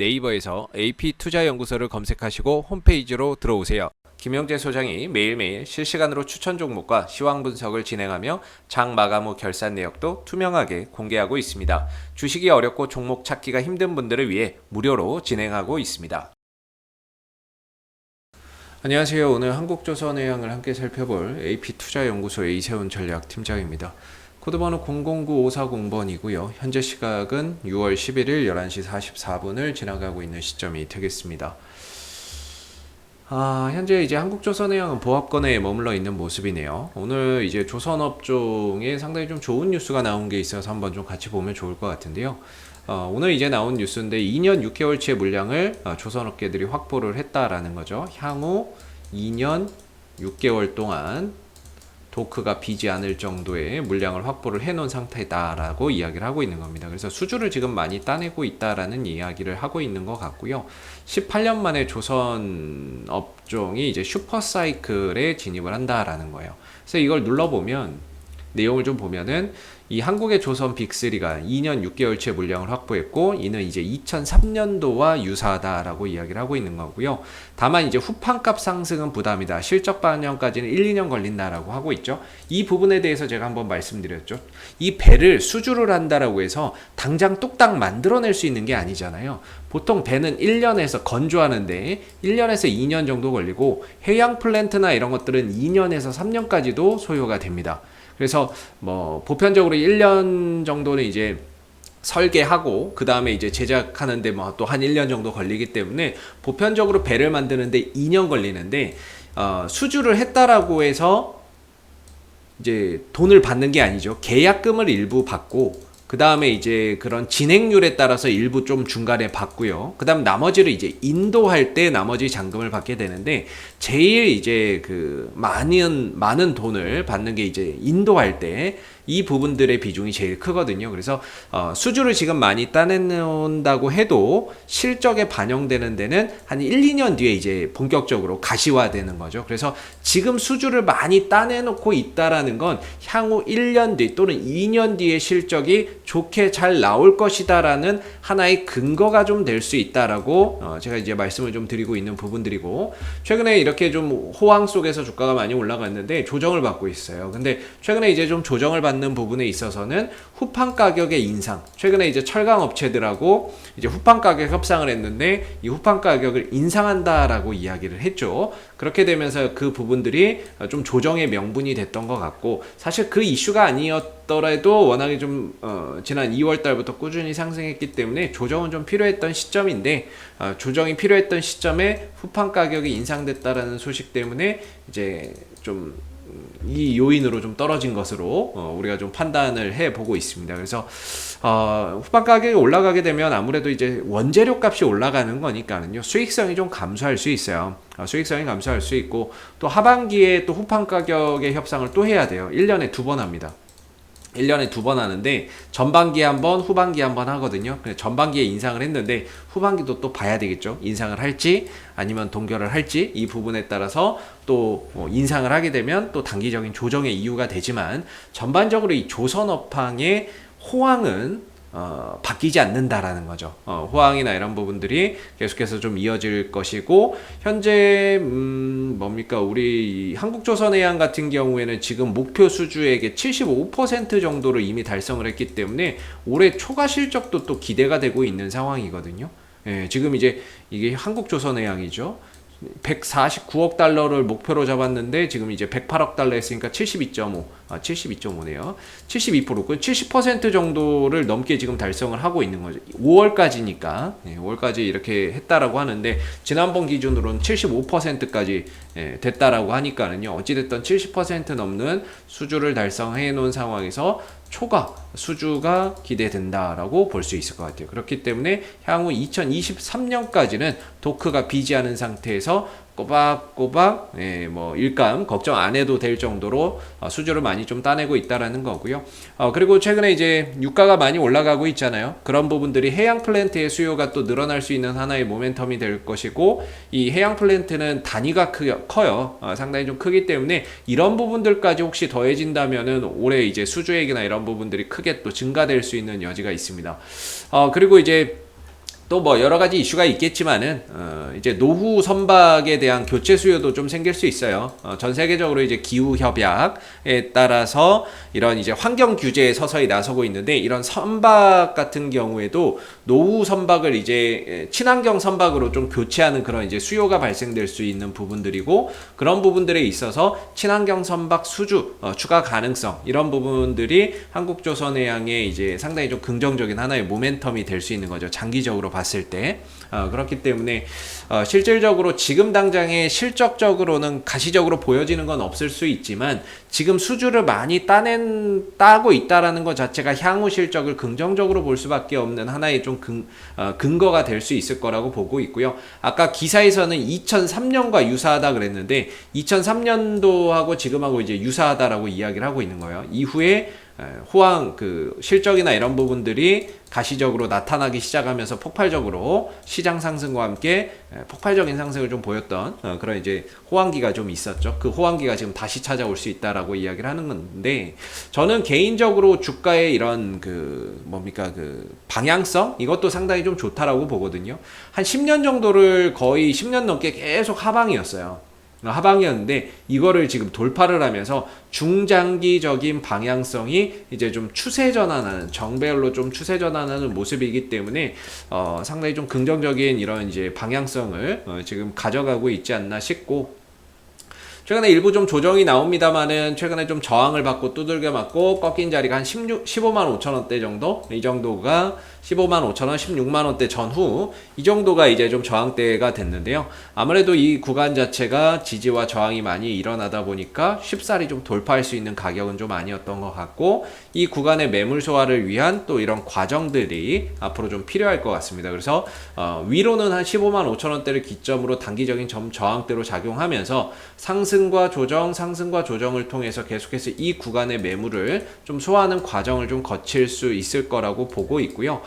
네이버에서 AP투자연구소를 검색하시고 홈페이지로 들어오세요. 김영재 소장이 매일매일 실시간으로 추천 종목과 시황 분석을 진행하며 장 마감 후 결산 내역도 투명하게 공개하고 있습니다. 주식이 어렵고 종목 찾기가 힘든 분들을 위해 무료로 진행하고 있습니다. 안녕하세요. 오늘 한국조선해양을 함께 살펴볼 AP투자연구소의 이세훈 전략팀장입니다. 코드번호 009540번이고요. 현재 시각은 6월 11일 11시 44분을 지나가고 있는 시점이 되겠습니다. 현재 이제 한국조선해양은 보합권에 머물러 있는 모습이네요. 오늘 이제 조선업종에 상당히 좀 좋은 뉴스가 나온 게 있어서 한번 좀 같이 보면 좋을 것 같은데요. 오늘 이제 나온 뉴스인데 2년 6개월치의 물량을 조선업계들이 확보를 했다라는 거죠. 향후 2년 6개월 동안 도크가 비지 않을 정도의 물량을 확보를 해놓은 상태다라고 이야기를 하고 있는 겁니다. 그래서 수주를 지금 많이 따내고 있다라는 이야기를 하고 있는 것 같고요. 18년 만에 조선 업종이 이제 슈퍼사이클에 진입을 한다라는 거예요. 그래서 이걸 눌러보면 내용을 좀 보면은 이 한국의 조선 빅3가 2년 6개월치의 물량을 확보했고 이는 이제 2003년도와 유사하다라고 이야기를 하고 있는 거고요. 다만 이제 후판값 상승은 부담이다. 실적 반영까지는 1, 2년 걸린다라고 하고 있죠. 이 부분에 대해서 제가 한번 말씀드렸죠. 이 배를 수주를 한다라고 해서 당장 뚝딱 만들어낼 수 있는 게 아니잖아요. 보통 배는 1년에서 건조하는데 1년에서 2년 정도 걸리고 해양 플랜트나 이런 것들은 2년에서 3년까지도 소요가 됩니다. 그래서 뭐 보편적으로 1년 정도는 이제 설계하고 그 다음에 이제 제작하는데 뭐 또 한 1년 정도 걸리기 때문에 보편적으로 배를 만드는데 2년 걸리는데 수주를 했다라고 해서 이제 돈을 받는 게 아니죠. 계약금을 일부 받고 그 다음에 이제 그런 진행률에 따라서 일부 좀 중간에 받고요. 그 다음 나머지를 이제 인도할 때 나머지 잔금을 받게 되는데 제일 이제 그 많은 돈을 받는 게 이제 인도할 때 이 부분들의 비중이 제일 크거든요. 그래서 수주를 지금 많이 따내놓는다고 해도 실적에 반영되는 데는 한 1, 2년 뒤에 이제 본격적으로 가시화되는 거죠. 그래서 지금 수주를 많이 따내놓고 있다라는 건 향후 1년 뒤 또는 2년 뒤의 실적이 좋게 잘 나올 것이다라는 하나의 근거가 좀 될 수 있다라고 제가 이제 말씀을 좀 드리고 있는 부분들이고, 최근에 이렇게 좀 호황 속에서 주가가 많이 올라갔는데 조정을 받고 있어요. 근데 최근에 이제 좀 조정을 받는 부분에 있어서는 후판 가격의 인상, 최근에 이제 철강 업체들하고 이제 후판 가격 협상을 했는데 이 후판 가격을 인상한다라고 이야기를 했죠. 그렇게 되면서 그 부분들이 좀 조정의 명분이 됐던 것 같고, 사실 그 이슈가 아니었더라도 워낙에 좀 지난 2월 달부터 꾸준히 상승했기 때문에 조정은 좀 필요했던 시점인데, 조정이 필요했던 시점에 후판 가격이 인상됐다라는 소식 때문에 이제 좀 이 요인으로 좀 떨어진 것으로 우리가 좀 판단을 해보고 있습니다. 그래서 후반 가격이 올라가게 되면 아무래도 이제 원재료 값이 올라가는 거니까는요, 수익성이 좀 감소할 수 있어요. 수익성이 감소할 수 있고, 또 하반기에 또 후반 가격의 협상을 또 해야 돼요. 1년에 2번 합니다. 1년에 2번 하는데 전반기에 한 번, 후반기에 한 번 하거든요. 전반기에 인상을 했는데 후반기도 또 봐야 되겠죠. 인상을 할지 아니면 동결을 할지, 이 부분에 따라서 또 인상을 하게 되면 또 단기적인 조정의 이유가 되지만, 전반적으로 이 조선업황의 호황은 바뀌지 않는다라는 거죠. 호황이나 이런 부분들이 계속해서 좀 이어질 것이고, 현재 뭡니까, 우리 한국조선해양 같은 경우에는 지금 목표 수주액의 75% 정도를 이미 달성을 했기 때문에 올해 초과 실적도 또 기대가 되고 있는 상황이거든요. 예, 지금 이제 이게 한국조선해양이죠. 149억 달러를 목표로 잡았는데 지금 이제 108억 달러 했으니까 72.5네요. 72%, 그 70% 정도를 넘게 지금 달성을 하고 있는 거죠. 5월까지니까, 5월까지 이렇게 했다라고 하는데 지난번 기준으로는 75%까지 됐다라고 하니까는요. 어찌됐든 70% 넘는 수주를 달성해 놓은 상황에서 초과 수주가 기대된다라고 볼 수 있을 것 같아요. 그렇기 때문에 향후 2023년까지는 도크가 비지 않은 상태에서 꼬박꼬박 뭐 일감 걱정 안 해도 될 정도로 수주를 많이 좀 따내고 있다라는 거고요. 그리고 최근에 이제 유가가 많이 올라가고 있잖아요. 그런 부분들이 해양 플랜트의 수요가 또 늘어날 수 있는 하나의 모멘텀이 될 것이고, 이 해양 플랜트는 단위가 커요. 상당히 좀 크기 때문에 이런 부분들까지 혹시 더해진다면은 올해 이제 수주액이나 이런 부분들이 크게 또 증가될 수 있는 여지가 있습니다. 그리고 이제 또 뭐 여러 가지 이슈가 있겠지만은 이제 노후 선박에 대한 교체 수요도 좀 생길 수 있어요. 전 세계적으로 이제 기후 협약에 따라서 이런 이제 환경 규제에 서서히 나서고 있는데, 이런 선박 같은 경우에도 노후 선박을 이제 친환경 선박으로 좀 교체하는 그런 이제 수요가 발생될 수 있는 부분들이고, 그런 부분들에 있어서 친환경 선박 수주 추가 가능성, 이런 부분들이 한국조선해양의 이제 상당히 좀 긍정적인 하나의 모멘텀이 될 수 있는 거죠. 장기적으로 봤을 때. 그렇기 때문에 실질적으로 지금 당장에 실적적으로는 가시적으로 보여지는 건 없을 수 있지만, 지금 수주를 많이 따고 있다라는 것 자체가 향후 실적을 긍정적으로 볼 수밖에 없는 하나의 좀 근거가 될 수 있을 거라고 보고 있고요. 아까 기사에서는 2003년과 유사하다 그랬는데, 2003년도하고 지금하고 이제 유사하다라고 이야기를 하고 있는 거예요. 이후에 호황 실적이나 이런 부분들이 가시적으로 나타나기 시작하면서 폭발적으로 시장 상승과 함께 폭발적인 상승을 좀 보였던 그런 이제 호황기가 좀 있었죠. 그 호황기가 지금 다시 찾아올 수 있다라고 이야기를 하는 건데, 저는 개인적으로 주가의 이런 방향성, 이것도 상당히 좀 좋다라고 보거든요. 한 10년 정도를 거의 10년 넘게 계속 하방이었는데, 이거를 지금 돌파를 하면서 중장기적인 방향성이 이제 좀 추세 전환하는, 정배열로 좀 추세 전환하는 모습이기 때문에 상당히 좀 긍정적인 이런 이제 방향성을 지금 가져가고 있지 않나 싶고, 최근에 일부 좀 조정이 나옵니다만은 최근에 좀 저항을 받고 두들겨 맞고 꺾인 자리가 한 15만 5천 원대 정도? 이 정도가 15만 5천 원, 16만 원대 전후 이 정도가 이제 좀 저항대가 됐는데요. 아무래도 이 구간 자체가 지지와 저항이 많이 일어나다 보니까 쉽사리 좀 돌파할 수 있는 가격은 좀 아니었던 것 같고, 이 구간의 매물 소화를 위한 또 이런 과정들이 앞으로 좀 필요할 것 같습니다. 그래서 위로는 한 15만 5천 원대를 기점으로 단기적인 저항대로 작용하면서 상승과 조정을 통해서 계속해서 이 구간의 매물을 좀 소화하는 과정을 좀 거칠 수 있을 거라고 보고 있고요.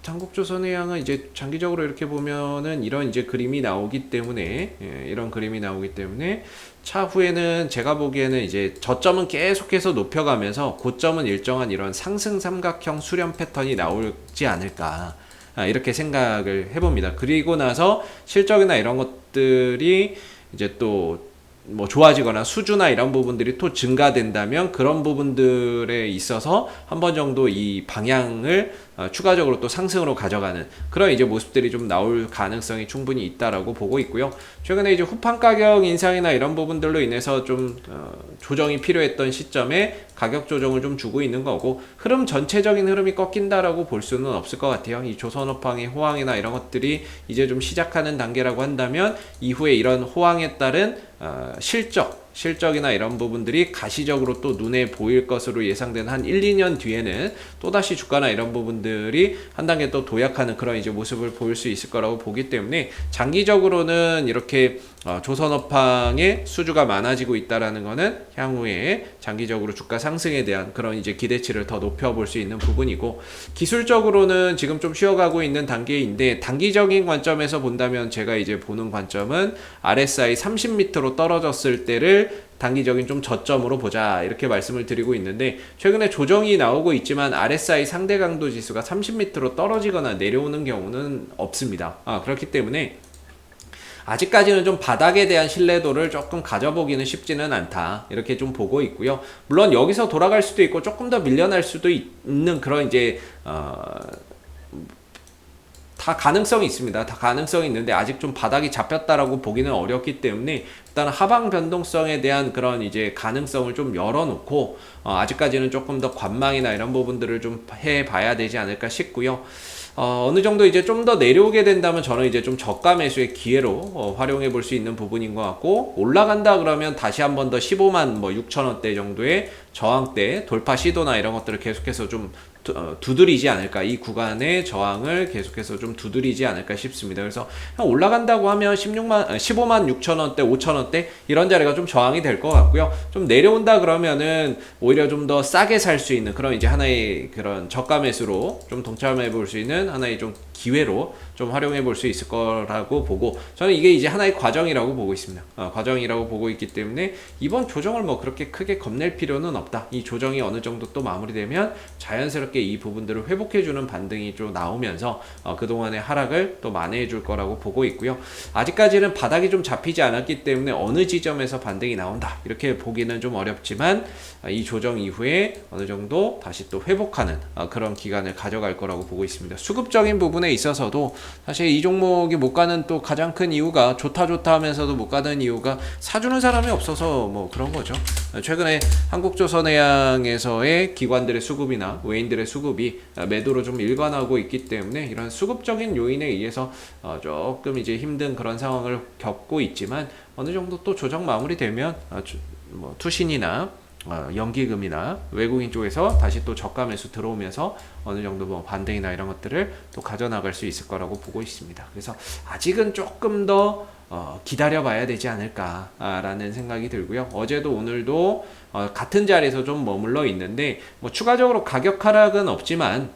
한국조선해양은 이제 장기적으로 이렇게 보면은 이런 이제 그림이 나오기 때문에, 이런 그림이 나오기 때문에 차후에는 제가 보기에는 이제 저점은 계속해서 높여가면서 고점은 일정한 이런 상승 삼각형 수렴 패턴이 나오지 않을까, 이렇게 생각을 해봅니다. 그리고 나서 실적이나 이런 것들이 이제 또 뭐 좋아지거나 수주나 이런 부분들이 또 증가된다면, 그런 부분들에 있어서 한 번 정도 이 방향을 추가적으로 또 상승으로 가져가는 그런 이제 모습들이 좀 나올 가능성이 충분히 있다라고 보고 있고요. 최근에 이제 후판 가격 인상이나 이런 부분들로 인해서 좀 조정이 필요했던 시점에 가격 조정을 좀 주고 있는 거고, 전체적인 흐름이 꺾인다라고 볼 수는 없을 것 같아요. 이 조선업황의 호황이나 이런 것들이 이제 좀 시작하는 단계라고 한다면, 이후에 이런 호황에 따른 실적이나 이런 부분들이 가시적으로 또 눈에 보일 것으로 예상되는 한 1, 2년 뒤에는 또다시 주가나 이런 부분들이 한 단계 또 도약하는 그런 이제 모습을 보일 수 있을 거라고 보기 때문에, 장기적으로는 이렇게 조선업황의 수주가 많아지고 있다라는 거는 향후에 장기적으로 주가 상승에 대한 그런 이제 기대치를 더 높여볼 수 있는 부분이고, 기술적으로는 지금 좀 쉬어가고 있는 단계인데, 단기적인 관점에서 본다면 제가 이제 보는 관점은 RSI 30m로 떨어졌을 때를 단기적인 좀 저점으로 보자, 이렇게 말씀을 드리고 있는데, 최근에 조정이 나오고 있지만 RSI 상대 강도 지수가 30m로 떨어지거나 내려오는 경우는 없습니다. 그렇기 때문에 아직까지는 좀 바닥에 대한 신뢰도를 조금 가져보기는 쉽지는 않다, 이렇게 좀 보고 있고요. 물론 여기서 돌아갈 수도 있고 조금 더 밀려날 수도 있는 그런 이제 다 가능성이 있습니다. 다 가능성이 있는데, 아직 좀 바닥이 잡혔다라고 보기는 어렵기 때문에 일단 하방 변동성에 대한 그런 이제 가능성을 좀 열어놓고 아직까지는 조금 더 관망이나 이런 부분들을 좀 해봐야 되지 않을까 싶고요. 어느 정도 이제 좀 더 내려오게 된다면 저는 이제 좀 저가 매수의 기회로 활용해 볼 수 있는 부분인 것 같고, 올라간다 그러면 다시 한 번 더 15만 6천 원대 정도의 저항대 돌파 시도나 이런 것들을 계속해서 좀 두드리지 않을까, 이 구간의 저항을 계속해서 좀 두드리지 않을까 싶습니다. 그래서 올라간다고 하면 15만 6천 원대, 5천 원대 이런 자리가 좀 저항이 될 것 같고요. 좀 내려온다 그러면은 오히려 좀 더 싸게 살 수 있는 그런 이제 하나의 그런 저가 매수로 좀 동참해 볼 수 있는 하나의 좀 기회로 좀 활용해 볼 수 있을 거라고 보고, 저는 이게 이제 하나의 과정이라고 보고 있습니다. 과정이라고 보고 있기 때문에 이번 조정을 뭐 그렇게 크게 겁낼 필요는 없다. 이 조정이 어느 정도 또 마무리되면 자연스럽게 이 부분들을 회복해주는 반등이 좀 나오면서 그동안의 하락을 또 만회해 줄 거라고 보고 있고요. 아직까지는 바닥이 좀 잡히지 않았기 때문에 어느 지점에서 반등이 나온다 이렇게 보기는 좀 어렵지만, 이 조정 이후에 어느 정도 다시 또 회복하는 그런 기간을 가져갈 거라고 보고 있습니다. 수급적인 부분에 있어서도 사실 이 종목이 못 가는 또 가장 큰 이유가, 좋다 하면서도 못 가는 이유가 사주는 사람이 없어서 뭐 그런 거죠. 최근에 한국조선해양에서의 기관들의 수급이나 외인들의 수급이 매도로 좀 일관하고 있기 때문에 이런 수급적인 요인에 의해서 조금 이제 힘든 그런 상황을 겪고 있지만, 어느 정도 또 조정 마무리되면 뭐 투신이나 연기금이나 외국인 쪽에서 다시 또 저가 매수 들어오면서 어느 정도 뭐 반등이나 이런 것들을 또 가져나갈 수 있을 거라고 보고 있습니다. 그래서 아직은 조금 더 기다려 봐야 되지 않을까라는 생각이 들고요. 어제도 오늘도 같은 자리에서 좀 머물러 있는데, 뭐 추가적으로 가격 하락은 없지만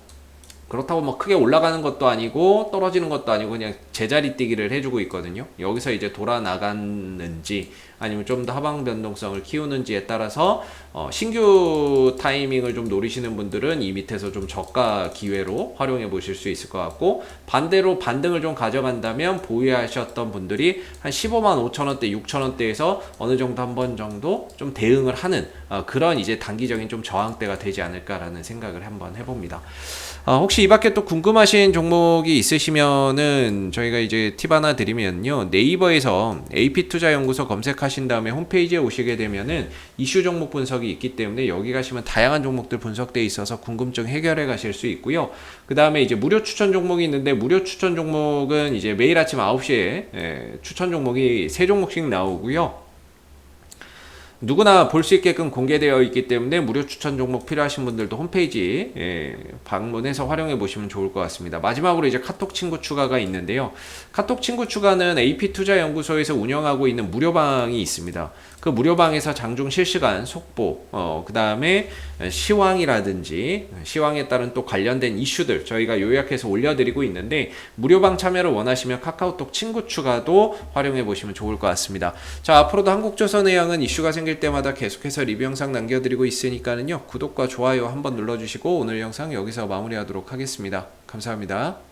그렇다고 뭐 크게 올라가는 것도 아니고 떨어지는 것도 아니고 그냥 제자리 뛰기를 해주고 있거든요. 여기서 이제 돌아 나갔는지 아니면 좀 더 하방 변동성을 키우는지에 따라서 신규 타이밍을 좀 노리시는 분들은 이 밑에서 좀 저가 기회로 활용해 보실 수 있을 것 같고, 반대로 반등을 좀 가져간다면 보유하셨던 분들이 한 15만 5천 원대, 6천 원대에서 어느 정도 한 번 정도 좀 대응을 하는 그런 이제 단기적인 좀 저항대가 되지 않을까라는 생각을 한번 해봅니다. 혹시 이 밖에 또 궁금하신 종목이 있으시면은 저희가 이제 팁 하나 드리면요. 네이버에서 AP투자연구소 검색하신 다음에 홈페이지에 오시게 되면은 이슈 종목 분석이 있기 때문에 여기 가시면 다양한 종목들 분석되어 있어서 궁금증 해결해 가실 수 있고요. 그 다음에 이제 무료 추천 종목이 있는데, 무료 추천 종목은 이제 매일 아침 9시에 추천 종목이 3종목씩 나오고요. 누구나 볼 수 있게끔 공개되어 있기 때문에 무료 추천 종목 필요하신 분들도 홈페이지 방문해서 활용해 보시면 좋을 것 같습니다. 마지막으로 이제 카톡 친구 추가가 있는데요. 카톡 친구 추가는 AP투자연구소에서 운영하고 있는 무료방이 있습니다. 그 무료방에서 장중 실시간 속보, 그 다음에 시황이라든지 시황에 따른 또 관련된 이슈들 저희가 요약해서 올려드리고 있는데, 무료방 참여를 원하시면 카카오톡 친구 추가도 활용해 보시면 좋을 것 같습니다. 자, 앞으로도 한국조선해양은 이슈가 생길 때마다 계속해서 리뷰 영상 남겨드리고 있으니까는요, 구독과 좋아요 한번 눌러주시고 오늘 영상 여기서 마무리하도록 하겠습니다. 감사합니다.